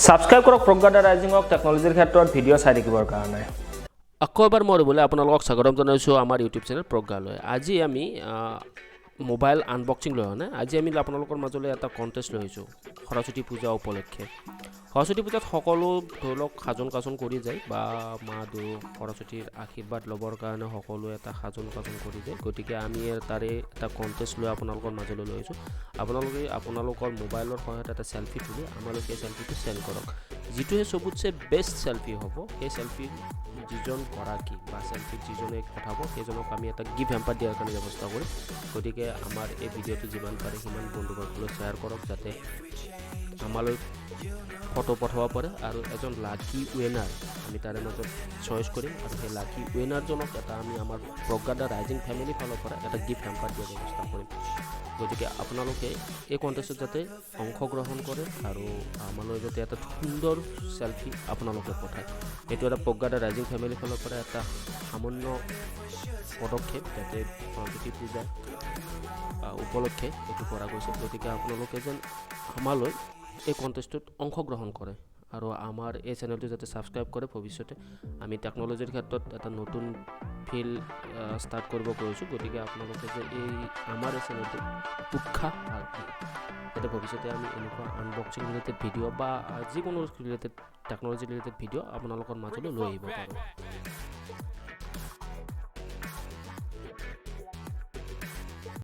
Subscribe কৰক প্ৰজ্ঞাদা ৰাইজিঙক টেকনলজিৰ ক্ষেত্ৰত video' চাই থাকিবৰ কাৰণে। আকৌ এবাৰ মই বোলে আপোনালোকক স্বাগতম জনাইছোঁ আমাৰ ইউটিউব চেনেল প্ৰজ্ঞালৈ। আজি আমি মোবাইল আনবক্সিং লৈ অহা নাই, আজি আমি আপোনালোকৰ মাজলৈ এটা কণ্টেষ্ট লৈ আহিছোঁ সৰস্বতী পূজা উপলক্ষে। সৰস্বতী পূজাত সকলো ধৰি লওক সাজোন কাচোন কৰি যায় বা মা সৰস্বতীৰ আশীৰ্বাদ ল'বৰ কাৰণে সকলোৱে এটা সাজোন কাচোন কৰি যায়। গতিকে আমি তাৰে এটা কণ্টেষ্ট লৈ আপোনালোকৰ মাজলৈ লৈ আহিছোঁ। আপোনালোকে আপোনালোকৰ মোবাইলৰ সহায়ত এটা চেল্ফি তুলি আমালৈ সেই চেল্ফিটো চেণ্ড কৰক। যিটোহে চবতছে বেষ্ট চেল্ফি হ'ব, সেই চেল্ফি যিজন গৰাকী বা চেল্ফি যিজনে পঠাব সেইজনক আমি এটা গিফ্ট হেম্পাৰ দিয়াৰ কাৰণে ব্যৱস্থা কৰিম। গতিকে আমাৰ এই ভিডিঅ'টো যিমান পাৰে সিমান বন্ধুবৰ্গলৈ শ্বেয়াৰ কৰক, যাতে আমালৈ ফটো পঠাব পাৰে আৰু এজন লাকি উইনাৰ আমি তাৰে মাজত চইচ কৰিম আৰু সেই লাকি উইনাৰজনক এটা আমি আমাৰ প্ৰজ্ঞাদা ৰাইজিং ফেমিলিৰ ফালৰ পৰা এটা গিফ্ট হেম্পাৰ দিয়াৰ ব্যৱস্থা কৰিম। গতিকে আপোনালোকে এই কণ্টেষ্টত যাতে অংশগ্ৰহণ কৰে আৰু আমালৈ যাতে এটা সুন্দৰ চেল্ফি আপোনালোকে পঠায়। এইটো এটা প্ৰজ্ঞাদা ৰাইজিং ফেমিলিৰ ফালৰ পৰা এটা সামান্য পদক্ষেপ, যাতে সৰস্বতী পূজা উপলক্ষে এইটো কৰা গৈছে। গতিকে আপোনালোকে যেন আমালৈ এই কণ্টেষ্টটোত অংশগ্ৰহণ কৰে আৰু আমাৰ এই চেনেলটো যাতে ছাবস্ক্ৰাইব কৰে। ভৱিষ্যতে আমি টেকন'লজিৰ ক্ষেত্ৰত এটা নতুন ফিল্ড ষ্টাৰ্ট কৰিব গৈছোঁ। গতিকে আপোনালোকে যে এই আমাৰ এই চেনেলটো উৎসাহ যাতে ভৱিষ্যতে আমি এনেকুৱা আনবক্সিং ৰিলেটেড ভিডিঅ' বা যিকোনো ৰিলেটেড টেকন'লজি ৰিলেটেড ভিডিঅ' আপোনালোকৰ মাজলৈ লৈ আহিব পাৰোঁ।